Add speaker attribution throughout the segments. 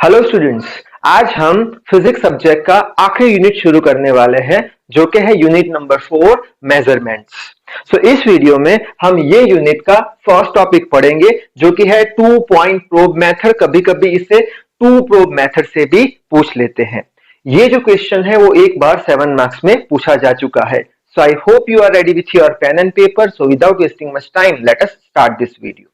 Speaker 1: Hello students, आज हम physics subject का आखिरी यूनिट शुरू करने वाले हैं जो कि है यूनिट नंबर 4 मेजरमेंट्स। इस वीडियो में हम ये यूनिट का फर्स्ट टॉपिक पढ़ेंगे जो कि है टू पॉइंट प्रोब मेथड। कभी कभी इसे टू प्रोब मेथड से भी पूछ लेते हैं। ये जो क्वेश्चन है वो एक बार 7 मार्क्स में पूछा जा चुका है। So I hope you are ready with your pen and paper. So without wasting much time let us start this video.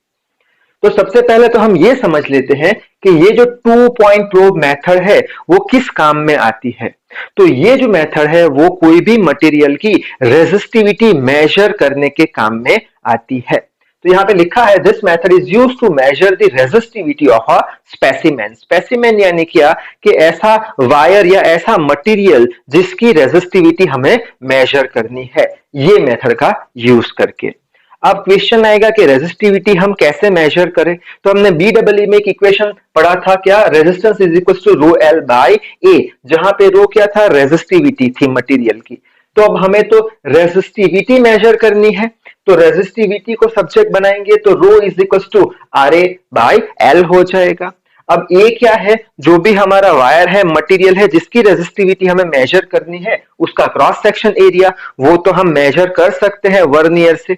Speaker 1: तो सबसे पहले तो हम ये समझ लेते हैं कि ये जो टू पॉइंट प्रोब मेथड है वो किस काम में आती है। तो ये जो मेथड है वो कोई भी मटेरियल की रेजिस्टिविटी मेजर करने के काम में आती है। तो यहाँ पे लिखा है this method is used to measure the resistivity of a specimen. Specimen यानी क्या कि ऐसा वायर या ऐसा मटेरियल जिसकी रेजिस्टिविटी हमें मेजर करनी है, ये मेथड का यूज करके। अब क्वेश्चन आएगा कि रेजिस्टिविटी हम कैसे मेजर करें। तो हमने बीडब्ल्यू में एक इक्वेशन पढ़ा था, क्या, resistance is equal to rho L by A, जहां पे रो क्या था, रेजिस्टिविटी थी मटेरियल की। तो अब हमें तो रेजिस्टिविटी मेजर करनी है, तो रेजिस्टिविटी को सब्जेक्ट बनाएंगे तो rho is equal to R A by L हो जाएगा। अब ए क्या है, जो भी हमारा वायर है, मटेरियल है जिसकी रेजिस्टिविटी हमें मेजर करनी है, उसका क्रॉस सेक्शन एरिया वो तो हम मेजर कर सकते हैं वर्नियर से।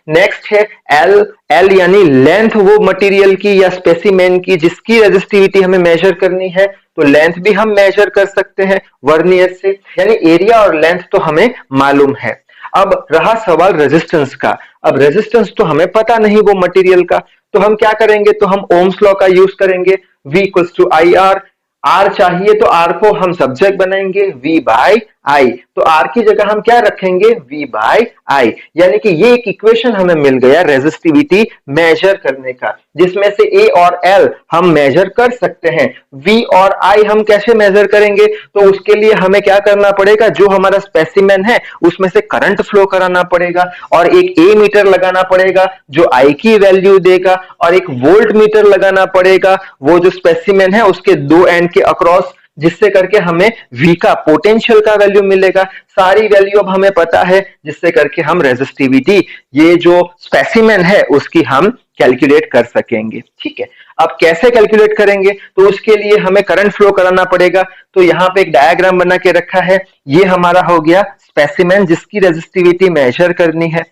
Speaker 1: नेक्स्ट है एल। एल यानी लेंथ वो मटेरियल की या स्पेसिमेन की जिसकी रेजिस्टिविटी हमें मेजर करनी है, तो लेंथ भी हम मेजर कर सकते हैं वर्नियर से। यानी एरिया और लेंथ तो हमें मालूम है। अब रहा सवाल रेजिस्टेंस का। अब रेजिस्टेंस तो हमें पता नहीं वो मटेरियल का, तो हम क्या करेंगे, तो हम ओम्स लॉ का यूज करेंगे। V equals to I R. R चाहिए तो आर को हम सब्जेक्ट बनाएंगे V बाय आई। तो आर की जगह हम क्या रखेंगे, V बाय आई। यानी कि ये एक इक्वेशन हमें मिल गया रेजिस्टिविटी मेजर करने का, जिसमें से A और L हम मेजर कर सकते हैं। V और I हम कैसे मेजर करेंगे, तो उसके लिए हमें क्या करना पड़ेगा, जो हमारा स्पेसिमेन है उसमें से करंट फ्लो कराना पड़ेगा और एक A मीटर लगाना पड़ेगा जो I की वैल्यू देगा, और एक वोल्ट मीटर लगाना पड़ेगा वो जो स्पेसिमेन है उसके दो एंड के अक्रॉस, जिससे करके हमें V का पोटेंशियल का वैल्यू मिलेगा। सारी वैल्यू अब हमें पता है, जिससे करके हम रेजिस्टिविटी ये जो स्पेसिमेन है उसकी हम कैलकुलेट कर सकेंगे। ठीक है, अब कैसे कैलकुलेट करेंगे, तो उसके लिए हमें करंट फ्लो कराना पड़ेगा। तो यहाँ पे एक डायग्राम बना के रखा है, ये हमारा हो गया स्पेसिमेन जिसकी रेजिस्टिविटी मेजर करनी है।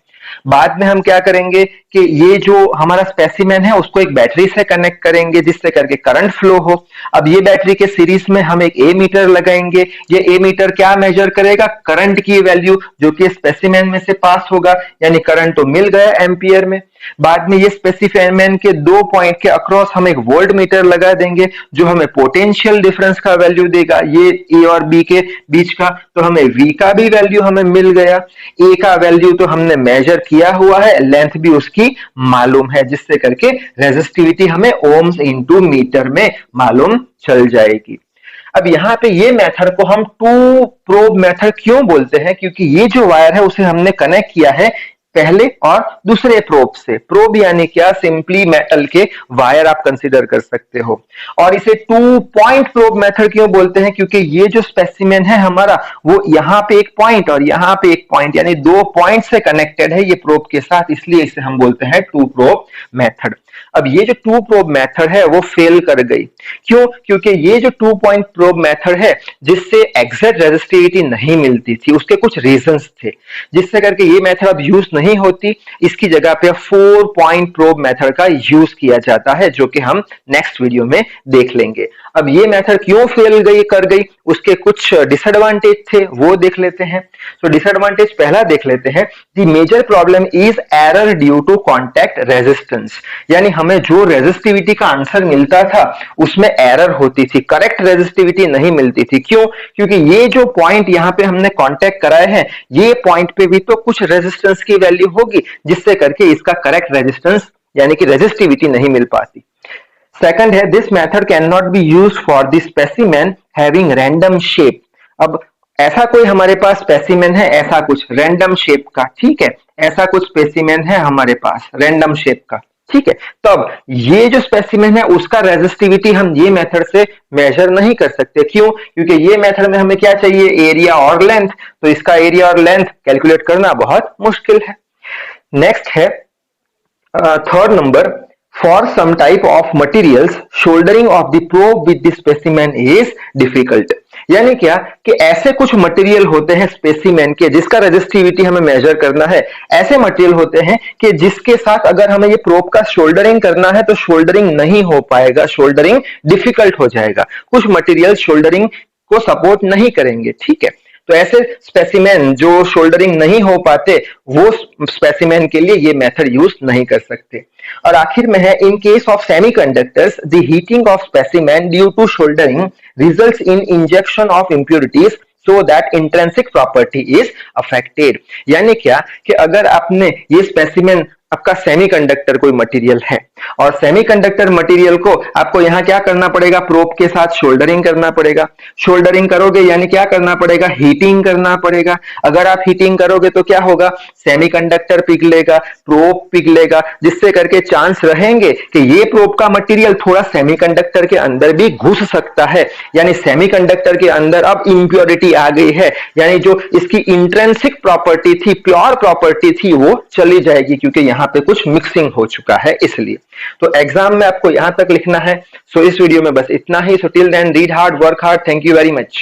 Speaker 1: बाद में हम क्या करेंगे कि ये जो हमारा स्पेसिमेन है उसको एक बैटरी से कनेक्ट करेंगे जिससे करके करंट फ्लो हो। अब ये बैटरी के सीरीज में हम एक ए मीटर लगाएंगे। ये ए मीटर क्या मेजर करेगा, करंट की वैल्यू जो कि स्पेसिमेन में से पास होगा, यानी करंट तो मिल गया एम्पियर में। बाद में ये स्पेसिमेन के दो पॉइंट के अक्रॉस हम एक वोल्ट मीटर लगा देंगे जो हमें पोटेंशियल डिफरेंस का वैल्यू देगा, ये ए और बी के बीच का। तो हमें वी का भी वैल्यू हमें मिल गया, ए का वैल्यू तो हमने मेजर किया हुआ है, लेंथ भी उसकी मालूम है, जिससे करके रेजिस्टिविटी हमें ओम्स इनटू मीटर में मालूम चल जाएगी। अब यहाँ पे ये मेथड को हम टू प्रोब मेथड क्यों बोलते हैं, क्योंकि ये जो वायर है उसे हमने कनेक्ट किया है पहले और दूसरे प्रोब से। प्रोब यानी क्या, सिंपली मेटल के वायर आप कंसीडर कर सकते हो। और इसे टू पॉइंट प्रोब मेथड क्यों बोलते हैं, क्योंकि ये जो स्पेसिमेन है हमारा वो यहाँ पे एक पॉइंट और यहाँ पे एक पॉइंट, यानी दो पॉइंट से कनेक्टेड है ये प्रोब के साथ, इसलिए इसे हम बोलते हैं टू प्रोब मेथड। अब ये जो टू प्रोब मेथड है वो फेल कर गई, क्यों, क्योंकि ये जो टू पॉइंट प्रोब मेथड है जिससे एग्जैक्ट रेजिस्टिविटी नहीं मिलती थी, उसके कुछ रीजंस थे, जिससे करके ये मेथड अब यूज नहीं होती। इसकी जगह पे 4 पॉइंट प्रोब मेथड का यूज किया जाता है, जो कि हम नेक्स्ट वीडियो में देख लेंगे। अब ये मेथड क्यों फेल गई कर गई, उसके कुछ डिसएडवांटेज थे, वो देख लेते हैं। तो डिसएडवांटेज पहला देख लेते हैं, the major problem is error due to contact resistance. यानी हमें जो रेजिस्टिविटी का आंसर मिलता था उसमें एरर होती थी, करेक्ट रेजिस्टिविटी नहीं मिलती थी। क्यों, क्योंकि ये जो पॉइंट यहाँ पे हमने कॉन्टैक्ट कराए हैं, ये पॉइंट पे भी तो कुछ रेजिस्टेंस की वैल्यू होगी, जिससे करके इसका करेक्ट रेजिस्टेंस यानी कि रेजिस्टिविटी नहीं मिल पाती। सेकंड है, this method can not be used for the specimen having random shape. अब ऐसा कोई हमारे पास स्पेसिमेन है, ऐसा कुछ रैंडम शेप का, ठीक है, ऐसा कुछ स्पेसिमेन है हमारे पास रैंडम शेप का, ठीक है। तो अब ये जो स्पेसिमेन है उसका रेजिस्टिविटी हम ये मेथड से मेजर नहीं कर सकते। क्यों, क्योंकि ये मेथड में हमें क्या चाहिए, एरिया और लेंथ, तो इसका एरिया और लेंथ कैलकुलेट करना बहुत मुश्किल है। नेक्स्ट है third number, For some type of materials, shouldering of the probe with the specimen is difficult. यानी क्या कि ऐसे कुछ मटेरियल होते हैं स्पेसिमेन के जिसका रेजिस्टिविटी हमें मेजर करना है। ऐसे मटेरियल होते हैं कि जिसके साथ अगर हमें ये प्रोब का शोल्डरिंग करना है तो शोल्डरिंग नहीं हो पाएगा, शोल्डरिंग डिफिकल्ट हो जाएगा। कुछ मटेरियल शोल्डरिंग को सपोर्ट नहीं करेंगे, ठीक है। तो ऐसे स्पेसिमेन जो शोल्डरिंग नहीं हो पाते वो स्पेसिमेन के लिए ये मेथड यूज नहीं कर सकते। और आखिर में है in case of semiconductors the heating of specimen due to soldering results in injection of impurities so that intrinsic property is affected। यानी क्या कि अगर आपने ये स्पेसिमेन आपका सेमीकंडक्टर कोई मटेरियल है और सेमीकंडक्टर मटेरियल को आपको यहां क्या करना पड़ेगा, प्रोब के साथ शोल्डरिंग करना पड़ेगा। शोल्डरिंग करोगे यानी क्या करना पड़ेगा, हीटिंग करना पड़ेगा। अगर आप हीटिंग करोगे तो क्या होगा, सेमीकंडक्टर पिघलेगा, प्रोब पिघलेगा, जिससे करके चांस रहेंगे कि ये प्रोब का मटेरियल थोड़ा सेमीकंडक्टर के अंदर भी घुस सकता है। यानी सेमीकंडक्टर के अंदर अब इंप्योरिटी आ गई है, यानी जो इसकी इंट्रिंसिक प्रॉपर्टी थी, प्योर प्रॉपर्टी थी, वो चली जाएगी क्योंकि यहां पे कुछ मिक्सिंग हो चुका है इसलिए। तो एग्जाम में आपको यहां तक लिखना है। सो इस वीडियो में बस इतना ही। So till then read hard, work hard. Thank you very much.